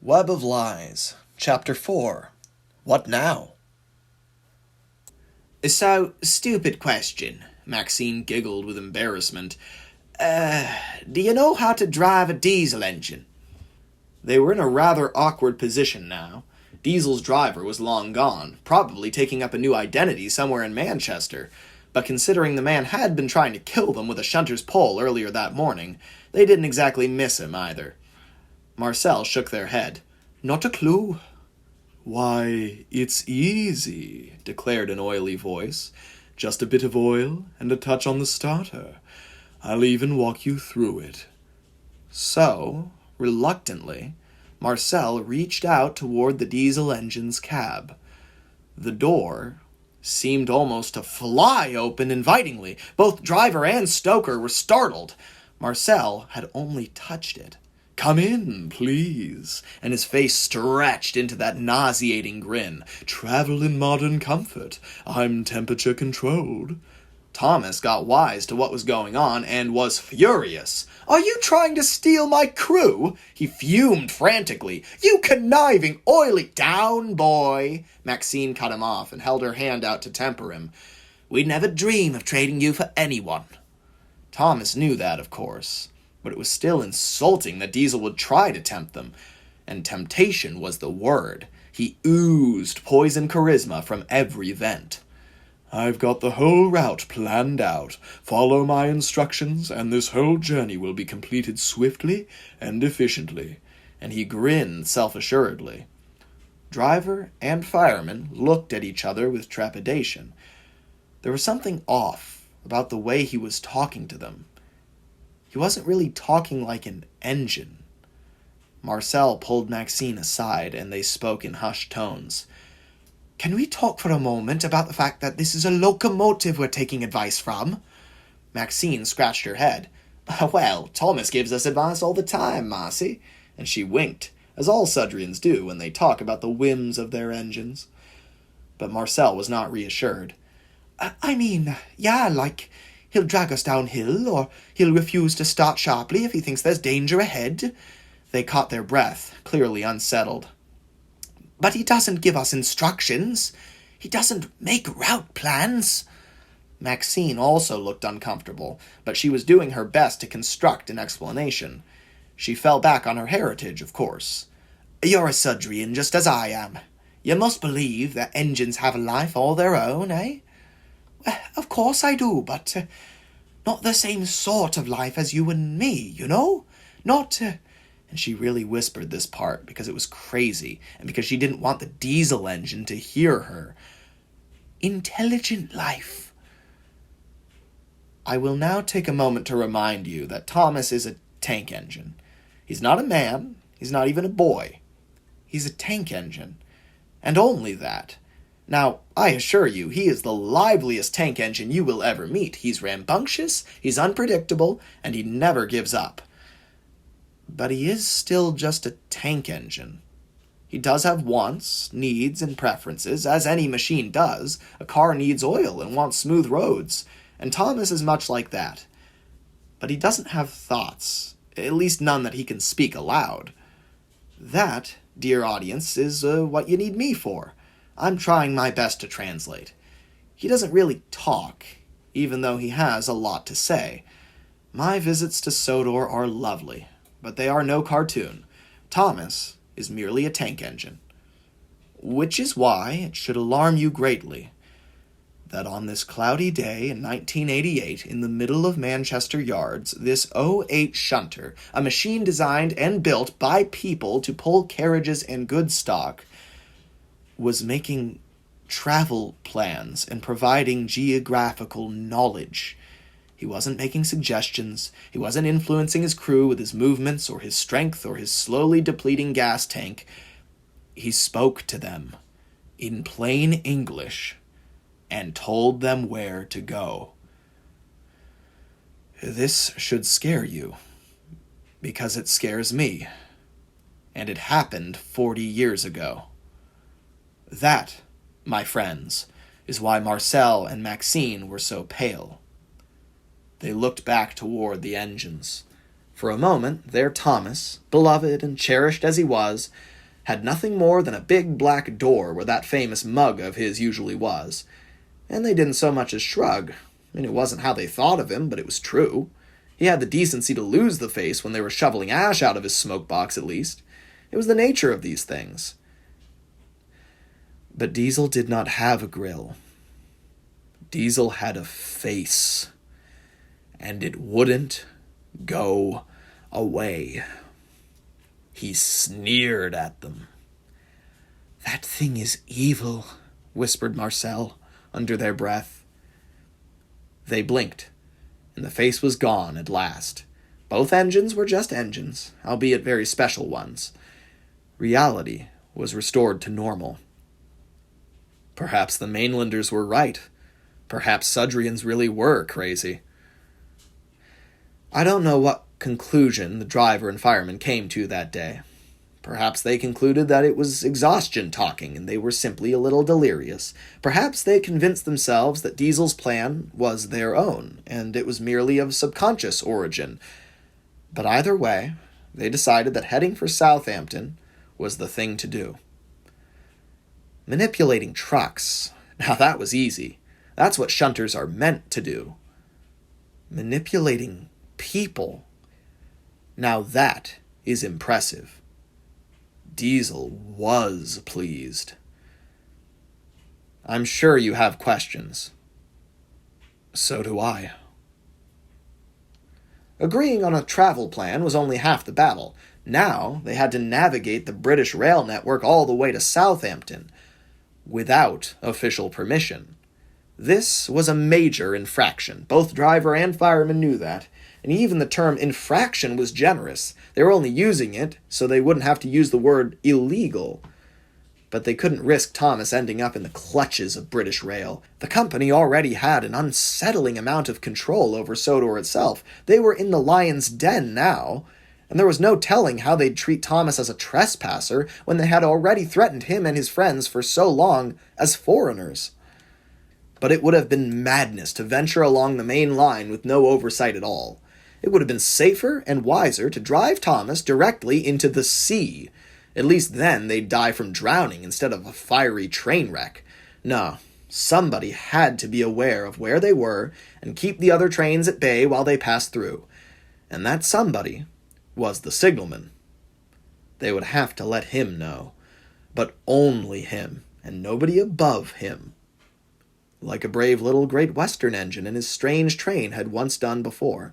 Web of Lies, Chapter 4. What now? So, stupid question, Maxine giggled with embarrassment. Do you know how to drive a diesel engine? They were in a rather awkward position now. Diesel's driver was long gone, probably taking up a new identity somewhere in Manchester, but considering the man had been trying to kill them with a shunter's pole earlier that morning, they didn't exactly miss him either. Marcel shook their head. Not a clue. Why, it's easy, declared an oily voice. Just a bit of oil and a touch on the starter. I'll even walk you through it. So, reluctantly, Marcel reached out toward the diesel engine's cab. The door seemed almost to fly open invitingly. Both driver and stoker were startled. Marcel had only touched it. Come in, please. And his face stretched into that nauseating grin. Travel in modern comfort. I'm temperature controlled. Thomas got wise to what was going on and was furious. Are you trying to steal my crew? He fumed frantically. You conniving, oily... Down, boy. Maxine cut him off and held her hand out to temper him. We'd never dream of trading you for anyone. Thomas knew that, of course. But it was still insulting that Diesel would try to tempt them. And temptation was the word. He oozed poison charisma from every vent. I've got the whole route planned out. Follow my instructions, and this whole journey will be completed swiftly and efficiently. And he grinned self-assuredly. Driver and fireman looked at each other with trepidation. There was something off about the way he was talking to them. He wasn't really talking like an engine. Marcel pulled Maxine aside, and they spoke in hushed tones. Can we talk for a moment about the fact that this is a locomotive we're taking advice from? Maxine scratched her head. Well, Thomas gives us advice all the time, Marcy. And she winked, as all Sudrians do when they talk about the whims of their engines. But Marcel was not reassured. I mean, like... He'll drag us downhill, or he'll refuse to start sharply if he thinks there's danger ahead. They caught their breath, clearly unsettled. But he doesn't give us instructions. He doesn't make route plans. Maxine also looked uncomfortable, but she was doing her best to construct an explanation. She fell back on her heritage, of course. You're a Sudrian just as I am. You must believe that engines have a life all their own, eh? Of course I do, but not the same sort of life as you and me, you know? Not, And she really whispered this part because it was crazy and because she didn't want the diesel engine to hear her. Intelligent life. I will now take a moment to remind you that Thomas is a tank engine. He's not a man. He's not even a boy. He's a tank engine. And only that. Now, I assure you, he is the liveliest tank engine you will ever meet. He's rambunctious, he's unpredictable, and he never gives up. But he is still just a tank engine. He does have wants, needs, and preferences, as any machine does. A car needs oil and wants smooth roads, and Thomas is much like that. But he doesn't have thoughts, at least none that he can speak aloud. That, dear audience, is what you need me for. I'm trying my best to translate. He doesn't really talk, even though he has a lot to say. My visits to Sodor are lovely, but they are no cartoon. Thomas is merely a tank engine. Which is why it should alarm you greatly that on this cloudy day in 1988, in the middle of Manchester yards, this '08 shunter, a machine designed and built by people to pull carriages and goods stock, was making travel plans and providing geographical knowledge. He wasn't making suggestions. He wasn't influencing his crew with his movements or his strength or his slowly depleting gas tank. He spoke to them in plain English and told them where to go. This should scare you, because it scares me, and it happened 40 years ago. That, my friends, is why Marcel and Maxine were so pale. They looked back toward the engines. For a moment, their Thomas, beloved and cherished as he was, had nothing more than a big black door where that famous mug of his usually was. And they didn't so much as shrug. It wasn't how they thought of him, but it was true. He had the decency to lose the face when they were shoveling ash out of his smoke box, at least. It was the nature of these things. But Diesel did not have a grill. Diesel had a face. And it wouldn't go away. He sneered at them. "That thing is evil," whispered Marcel, under their breath. They blinked, and the face was gone at last. Both engines were just engines, albeit very special ones. Reality was restored to normal. Perhaps the mainlanders were right. Perhaps Sudrians really were crazy. I don't know what conclusion the driver and fireman came to that day. Perhaps they concluded that it was exhaustion talking and they were simply a little delirious. Perhaps they convinced themselves that Diesel's plan was their own, and it was merely of subconscious origin. But either way, they decided that heading for Southampton was the thing to do. Manipulating trucks, now that was easy. That's what shunters are meant to do. Manipulating people, now that is impressive. Diesel was pleased. I'm sure you have questions. So do I. Agreeing on a travel plan was only half the battle. Now they had to navigate the British rail network all the way to Southampton, without official permission. This was a major infraction. Both driver and fireman knew that, and even the term infraction was generous. They were only using it so they wouldn't have to use the word illegal. But they couldn't risk Thomas ending up in the clutches of British Rail. The company already had an unsettling amount of control over Sodor itself. They were in the lion's den now, and there was no telling how they'd treat Thomas as a trespasser when they had already threatened him and his friends for so long as foreigners. But it would have been madness to venture along the main line with no oversight at all. It would have been safer and wiser to drive Thomas directly into the sea. At least then they'd die from drowning instead of a fiery train wreck. No, somebody had to be aware of where they were and keep the other trains at bay while they passed through. And that somebody was the signalman. They would have to let him know, but only him, and nobody above him. Like a brave little Great Western engine in his strange train had once done before.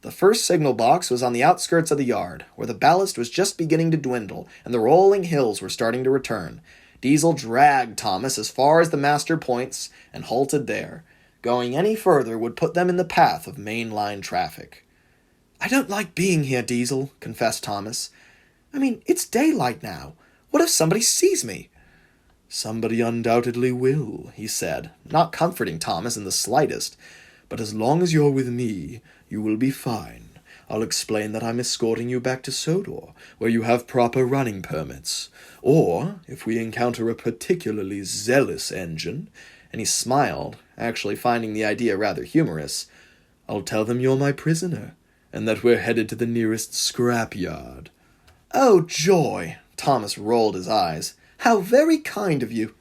The first signal box was on the outskirts of the yard, where the ballast was just beginning to dwindle, and the rolling hills were starting to return. Diesel dragged Thomas as far as the master points, and halted there. Going any further would put them in the path of main-line traffic. "I don't like being here, Diesel," confessed Thomas. It's daylight now. What if somebody sees me?" "Somebody undoubtedly will," he said, not comforting Thomas in the slightest. "But as long as you're with me, you will be fine. I'll explain that I'm escorting you back to Sodor, where you have proper running permits. Or, if we encounter a particularly zealous engine," and he smiled, actually finding the idea rather humorous, "I'll tell them you're my prisoner, and that we're headed to the nearest scrapyard." "Oh, joy!" Thomas rolled his eyes. "How very kind of you."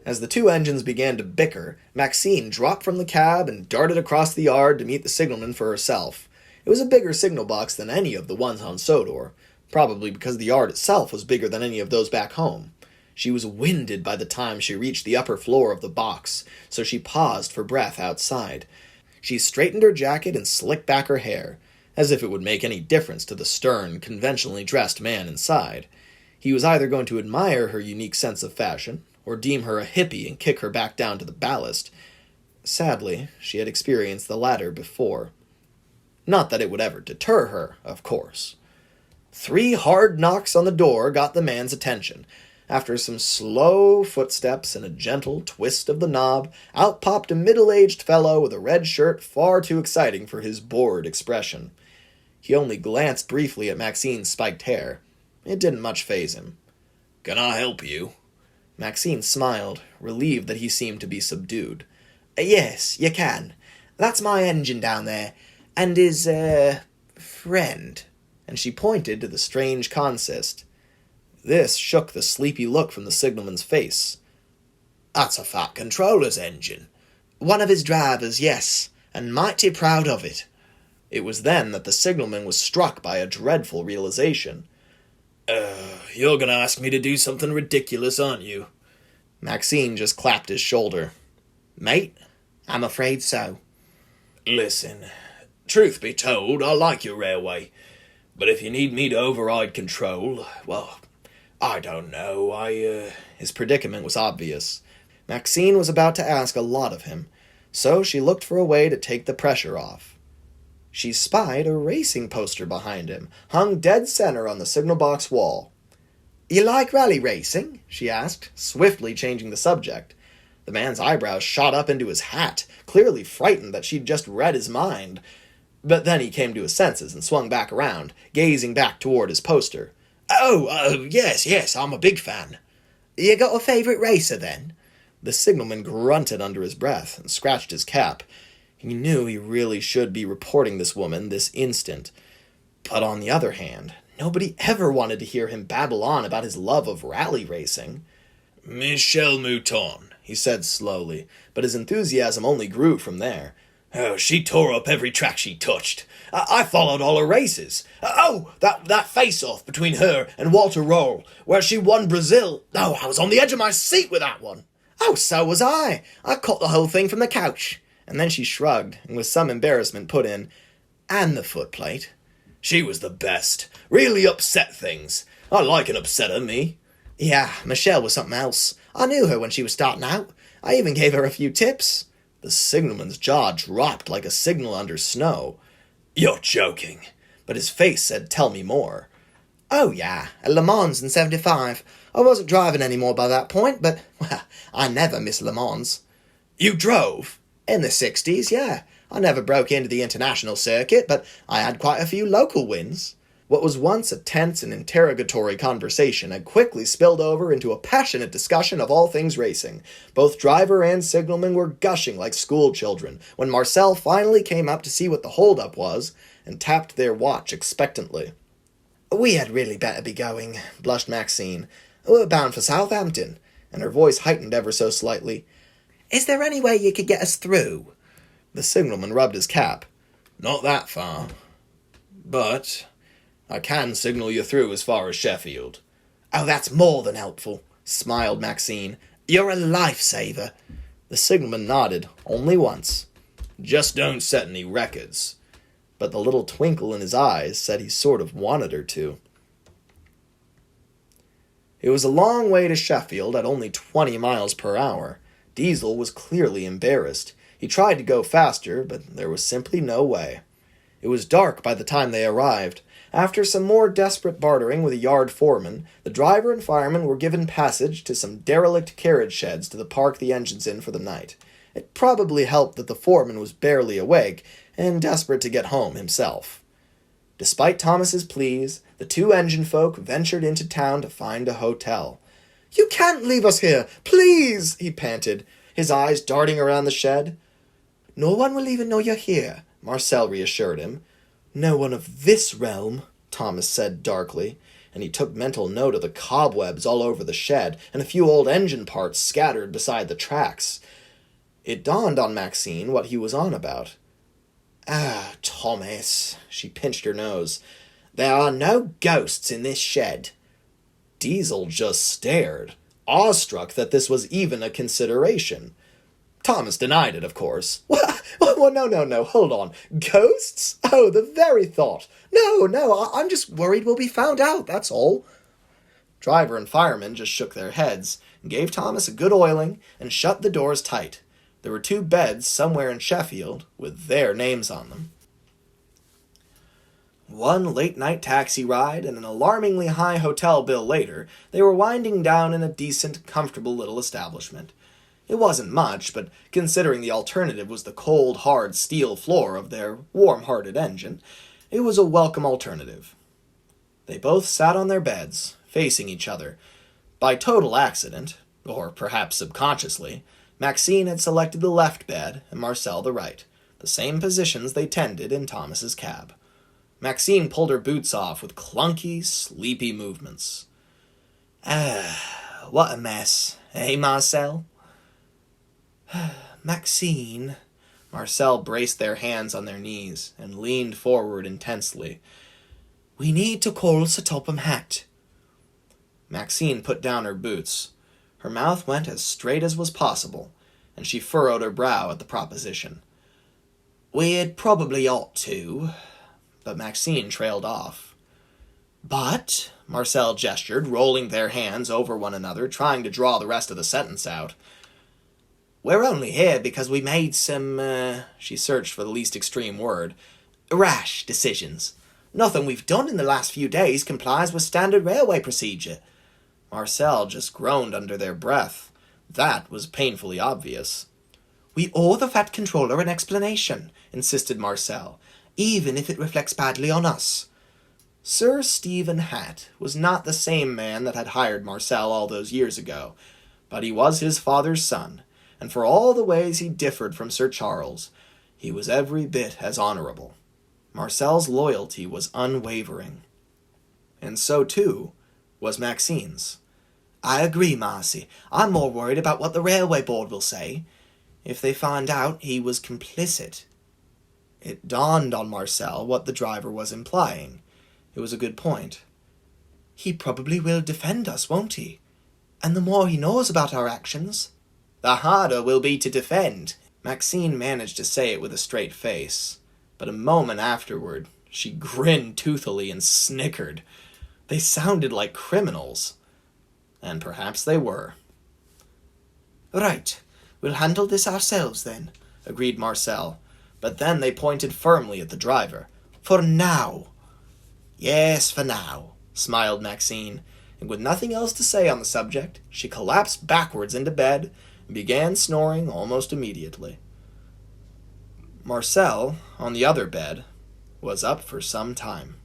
As the two engines began to bicker, Maxine dropped from the cab and darted across the yard to meet the signalman for herself. It was a bigger signal box than any of the ones on Sodor, probably because the yard itself was bigger than any of those back home. She was winded by the time she reached the upper floor of the box, so she paused for breath outside. She straightened her jacket and slicked back her hair, as if it would make any difference to the stern, conventionally dressed man inside. He was either going to admire her unique sense of fashion, or deem her a hippie and kick her back down to the ballast. Sadly, she had experienced the latter before. Not that it would ever deter her, of course. 3 hard knocks on the door got the man's attention. After some slow footsteps and a gentle twist of the knob, out popped a middle-aged fellow with a red shirt far too exciting for his bored expression. He only glanced briefly at Maxine's spiked hair. It didn't much faze him. "Can I help you?" Maxine smiled, relieved that he seemed to be subdued. "Yes, you can. That's my engine down there. And his, friend. And she pointed to the strange consist. This shook the sleepy look from the signalman's face. That's a fat controller's engine. One of his drivers, yes, and mighty proud of it. It was then that the signalman was struck by a dreadful realization. You're gonna ask me to do something ridiculous, aren't you? Maxine just clapped his shoulder. Mate, I'm afraid so. Listen, truth be told, I like your railway. But if you need me to override control, well, I don't know, His predicament was obvious. Maxine was about to ask a lot of him, so she looked for a way to take the pressure off. She spied a racing poster behind him, hung dead center on the signal box wall. You like rally racing? She asked, swiftly changing the subject. The man's eyebrows shot up into his hat, clearly frightened that she'd just read his mind. But then he came to his senses and swung back around, gazing back toward his poster. Yes, I'm a big fan. You got a favourite racer, then? The signalman grunted under his breath and scratched his cap. He knew he really should be reporting this woman this instant. But on the other hand, nobody ever wanted to hear him babble on about his love of rally racing. Michelle Mouton, he said slowly, but his enthusiasm only grew from there. Oh, she tore up every track she touched. I followed all her races. That face-off between her and Walter Roll, where she won Brazil. Oh, I was on the edge of my seat with that one. Oh, so was I. I caught the whole thing from the couch. And then she shrugged, and with some embarrassment put in, and the footplate. She was the best. Really upset things. I like an upsetter, me. Yeah, Michelle was something else. I knew her when she was starting out. I even gave her a few tips. The signalman's jaw dropped like a signal under snow. You're joking. But his face said, tell me more. Oh, yeah, at Le Mans in 75. I wasn't driving anymore by that point, but, well, I never missed Le Mans. You drove? In the 60s, yeah. I never broke into the international circuit, but I had quite a few local wins. What was once a tense and interrogatory conversation had quickly spilled over into a passionate discussion of all things racing. Both driver and signalman were gushing like school children when Marcel finally came up to see what the holdup was and tapped their watch expectantly. We had really better be going, blushed Maxine. We're bound for Southampton, and her voice heightened ever so slightly. Is there any way you could get us through? The signalman rubbed his cap. Not that far. But I can signal you through as far as Sheffield. Oh, that's more than helpful, smiled Maxine. You're a lifesaver. The signalman nodded, only once. Just don't set any records. But the little twinkle in his eyes said he sort of wanted her to. It was a long way to Sheffield at only 20 miles per hour. Diesel was clearly embarrassed. He tried to go faster, but there was simply no way. It was dark by the time they arrived. After some more desperate bartering with a yard foreman, the driver and fireman were given passage to some derelict carriage sheds to park the engines in for the night. It probably helped that the foreman was barely awake and desperate to get home himself. Despite Thomas's pleas, the two engine folk ventured into town to find a hotel. You can't leave us here, please, he panted, his eyes darting around the shed. No one will even know you're here, Marcel reassured him. No one of this realm, Thomas said darkly, and he took mental note of the cobwebs all over the shed and a few old engine parts scattered beside the tracks. It dawned on Maxine what he was on about. Ah, Thomas, she pinched her nose. There are no ghosts in this shed. Diesel just stared, awestruck that this was even a consideration. Thomas denied it, of course. Well, no, hold on. Ghosts? Oh, the very thought. No, I'm just worried we'll be found out, that's all. Driver and fireman just shook their heads and gave Thomas a good oiling and shut the doors tight. There were 2 beds somewhere in Sheffield with their names on them. One late-night taxi ride and an alarmingly high hotel bill later, they were winding down in a decent, comfortable little establishment. It wasn't much, but considering the alternative was the cold, hard steel floor of their warm-hearted engine, it was a welcome alternative. They both sat on their beds, facing each other. By total accident, or perhaps subconsciously, Maxine had selected the left bed and Marcel the right. the same positions they tended in Thomas's cab. Maxine pulled her boots off with clunky, sleepy movements. What a mess, eh, Marcel? Maxine. Marcel braced their hands on their knees and leaned forward intensely. We need to call Sir Topham Hatt. Maxine put down her boots. Her mouth went as straight as was possible, and she furrowed her brow at the proposition. We'd probably ought to, but Maxine trailed off. But, Marcel gestured, rolling their hands over one another, trying to draw the rest of the sentence out. We're only here because we made some, she searched for the least extreme word, rash decisions. Nothing we've done in the last few days complies with standard railway procedure. Marcel just groaned under their breath. That was painfully obvious. We owe the Fat Controller an explanation, insisted Marcel, even if it reflects badly on us. Sir Stephen Hatt was not the same man that had hired Marcel all those years ago, but he was his father's son, and for all the ways he differed from Sir Charles, he was every bit as honourable. Marcel's loyalty was unwavering. And so, too, was Maxine's. I agree, Marcy. I'm more worried about what the railway board will say. If they find out he was complicit. It dawned on Marcel what the driver was implying. It was a good point. He probably will defend us, won't he? And the more he knows about our actions, the harder will be to defend. Maxine managed to say it with a straight face, but a moment afterward she grinned toothily and snickered. They sounded like criminals. And perhaps they were. Right, we'll handle this ourselves then, agreed Marcel, but then they pointed firmly at the driver. For now. Yes, for now, smiled Maxine, and with nothing else to say on the subject, she collapsed backwards into bed and began snoring almost immediately. Marcel, on the other bed, was up for some time.